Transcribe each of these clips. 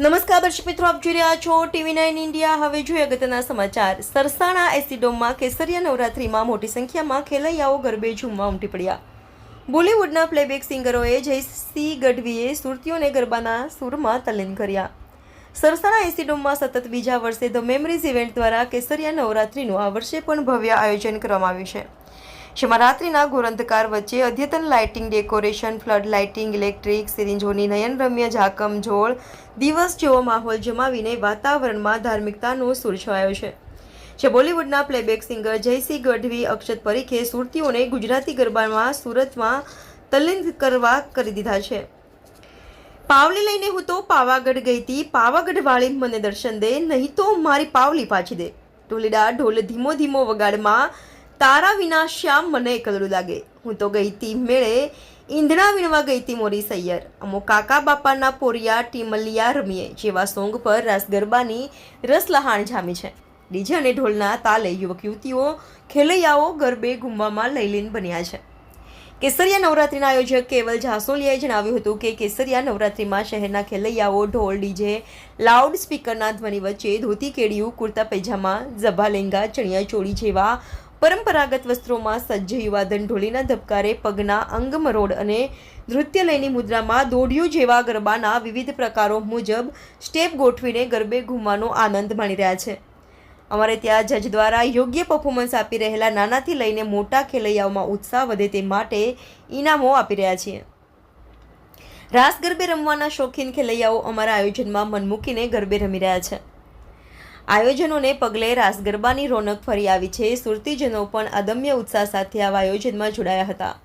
નમસ્કાર દર્શક મિત્રો, આપ જોઈ રહ્યા છો TV9 ઇન્ડિયા। હવે જોઈએ અગત્યના સમાચાર। સરસાણા એસીડોમમાં કેસરિયા નવરાત્રિમાં મોટી સંખ્યામાં ખેલૈયાઓ ગરબે ઝૂમવા ઉમટી પડ્યા। બોલિવૂડના પ્લેબેક સિંગરોએ જયસી ગઢવીએ સુરતીઓને ગરબાના સૂરમાં તલ્લીન કર્યા। સરસાણા એસીડોમમાં સતત બીજા વર્ષે ધ મેમરીઝ ઇવેન્ટ દ્વારા કેસરિયા નવરાત્રિનું આ વર્ષે પણ ભવ્ય આયોજન કરવામાં આવ્યું છે, જેમાં રાત્રિના ઘોર અંધકાર વચ્ચે અદ્યતન lighting, decoration, flood lighting, electric સિરિંજોની નયનરમ્ય ઝાકમઝોળ દિવસ જેવો માહોલ જમાવીને વાતાવરણમાં ધાર્મિકતાનો સૂર છવાયો છે। જે બોલિવૂડના પ્લેબેક સિંગર જયસી ગઢવી અક્ષત પરીખે સુરતીઓને ગુજરાતી ગરબામાં સુરતમાં તલ્લીન કરી દીધા છે। પાવલી લઈને હું તો પાવાગઢ ગઈ તી, પાવાગઢ વાળી મને દર્શન દે, નહીં તો મારી પાવલી પાછી દે। ઢોલીડા ઢોલ ધીમો ધીમો વગાડમાં, તારા વિના શ્યામ મને એકલડું લાગે। હું તો ગઈ તી મેળે, ઈંધણા વીણવા ગઈ તી મોરી સૈયર, અમો કાકા બાપાના પોરિયા ટીમલિયા રમીએ જેવા સોંગ પર રાસ ગરબાની રસ લહાણ જામી છે। ડીજે અને ઢોલના તાલે યુવક યુવતીઓ ખેલૈયાઓ ગરબે ઘૂમવામાં લયલીન બન્યા છે। કેસરિયા નવરાત્રિના આયોજક કેવલ જાસોલિયાએ જણાવ્યું હતું કે કેસરિયા નવરાત્રિમાં શહેરના ખેલૈયાઓ ઢોલ, ડીજે, લાઉડ સ્પીકરના ધ્વનિ વચ્ચે ધોતી કેડિયું, કુર્તા પૈજામા, ઝભા લેંગા, ચણિયા ચોળી જેવા પરંપરાગત વસ્ત્રોમાં સજ્જ યુવાધન ઢોલીના ધબકારે પગના અંગમરોડ અને નૃત્ય લયની મુદ્રામાં દોઢિયું જેવા ગરબાના વિવિધ પ્રકારો મુજબ સ્ટેપ ગોઠવીને ગરબે ઘૂમવાનો આનંદ માણી રહ્યા છે। અમારે ત્યાં જજ દ્વારા યોગ્ય પરફોર્મન્સ આપી રહેલા નાનાથી લઈને મોટા ખેલૈયાઓમાં ઉત્સાહ વધે તે માટે ઇનામો આપી રહ્યા છીએ। રાસ ગરબે રમવાના શોખીન ખેલૈયાઓ અમારા આયોજનમાં મન મૂકીને ગરબે રમી રહ્યા છે। આયોજનોને પગલે રાસ ગરબાની રોનક ફરી આવી છે। સુરતીજનો પણ અદમ્ય ઉત્સાહ સાથે આવા આયોજનમાં જોડાયા હતા।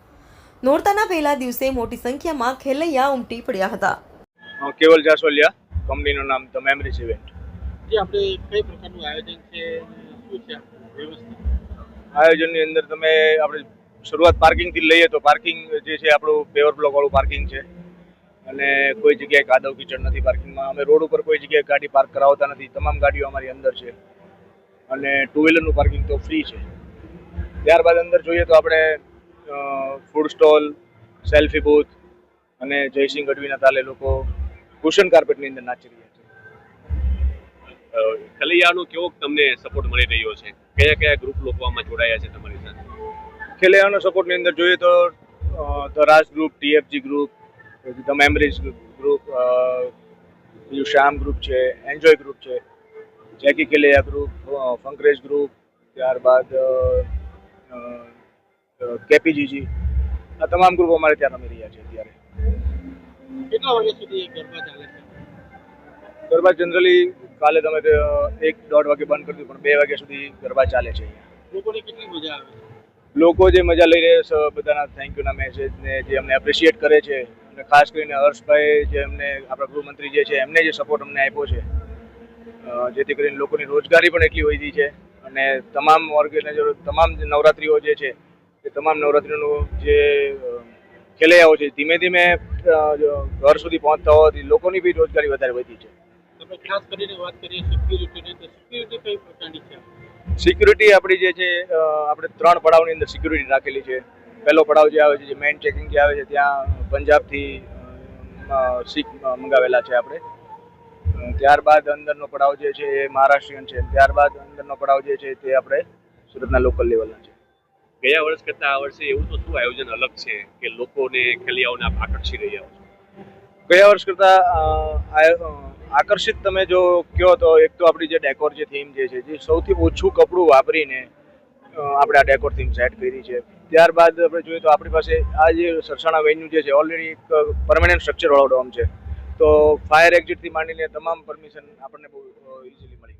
નોરતાના પહેલા દિવસે મોટી સંખ્યામાં ખેલૈયા ઉમટી પડ્યા હતા। કેવલ જાસોલિયા, કંપનીનું નામ ધ મેમરીઝ ઇવેન્ટ। આપણે કઈ પ્રકારનું આયોજન છે, શું છે વ્યવસ્થા? આયોજનની અંદર તમે આપણે શરૂઆત પાર્કિંગથી લઈએ તો પાર્કિંગ જે છે આપણું પેવર બ્લોક વાળું પાર્કિંગ છે અને કોઈ જગ્યાએ કાદવ કીચડ નથી પાર્કિંગમાં। અમે રોડ ઉપર કોઈ જગ્યાએ ગાડી પાર્ક કરાવતા નથી, તમામ ગાડીઓ અમારી અંદર છે અને ટુ વ્હીલરનું પાર્કિંગ તો ફ્રી છે। ત્યારબાદ અંદર જોઈએ તો આપણે ફૂડ સ્ટોલ, સેલ્ફી બૂથ અને જયસિંહ ગઢવીના તાલે લોકો કુશન કાર્પેટની અંદર નાચી રહ્યા છે। ખેલૈયાનો કેવો તમને સપોર્ટ મળી રહ્યો છે? કયા કયા ગ્રુપ લોકો આમાં જોડાયા છે તમારી સાથે? ખેલૈયાનો સપોર્ટની અંદર જોઈએ તો the Raj group, TFG group, the memories group, બીજું શ્યામ ગ્રુપ છે, એન્જોય ગ્રુપ છે, જેકી ખેલૈયા ગ્રુપ, ફંકરેજ ગ્રુપ, ત્યારબાદ કેપીજીજી, આ તમામ ગ્રુપ અમારે ત્યાં રમી રહ્યા છે। અત્યારે કેટલા વાગ્યા સુધી ગરબા ચાલે છે? ગરબા જનરલી કાલે તમે 1-1:30 વાગે બંધ કરી દીધું, પણ 2 વાગ્યા સુધી ગરબા ચાલે છે અહીંયા। લોકોને કેટલી મજા આવે છે? લોકો જે મજા લઈ રહ્યા છે, બધાના થેન્ક યુના મેસેજને જે અમને એપ્રિશિએટ કરે છે અને ખાસ કરીને હર્ષભાઈ જે અમને આપણા ગૃહમંત્રી જે છે એમને જે સપોર્ટ અમને આપ્યો છે, જેથી કરીને લોકોની રોજગારી પણ એટલી વધી છે અને તમામ ઓર્ગેનાઇઝરો, તમામ નવરાત્રિઓ જે છે એ તમામ નવરાત્રિનું જે ખેલૈયાઓ છે ધીમે ધીમે ઘર સુધી પહોંચતા હોવાથી લોકોની બી રોજગારી વધારે વધી છે। તમે ખાસ કરીને વાત કરીએ સિક્યુરિટીની, તો સિક્યુરિટી કઈ પ્રકારની છે? સિક્યુરિટી આપણી જે છે આપણે 3 પડાવની અંદર સિક્યુરિટી રાખેલી છે। પહેલો પડાવ જે આવે છે, જે મેઇન ચેકિંગ જે આવે છે, ત્યાં પંજાબથી શીખ મંગાવેલા છે આપણે। ત્યારબાદ અંદરનો પડાવ જે છે એ મહારાષ્ટ્રીયન છે। ત્યારબાદ અંદરનો પડાવ જે છે તે આપણે સુરતના લોકલ લેવલના છે। ગયા વર્ષ કરતાં આ વર્ષે એવું તો શું આયોજન અલગ છે કે લોકોને ખેલૈયાઓને આપ આકર્ષી રહ્યા છો? ગયા વર્ષ કરતાં આકર્ષિત તમે જો કહો તો એક તો આપણી જે ડેકોર જે થીમ જે છે, જે સૌથી ઓછું કપડું વાપરીને આપણે આ ડેકોર થીમ સેટ કરી છે। ત્યારબાદ આપણે જોઈએ તો આપણી પાસે આ જે સરસાણા વેન્યુ જે છે ઓલરેડી એક પરમેનન્ટ સ્ટ્રક્ચર વાળો ડોમ છે, તો ફાયર એક્ઝિટથી માંડીને તમામ પરમિશન આપણને બહુ ઇઝીલી મળી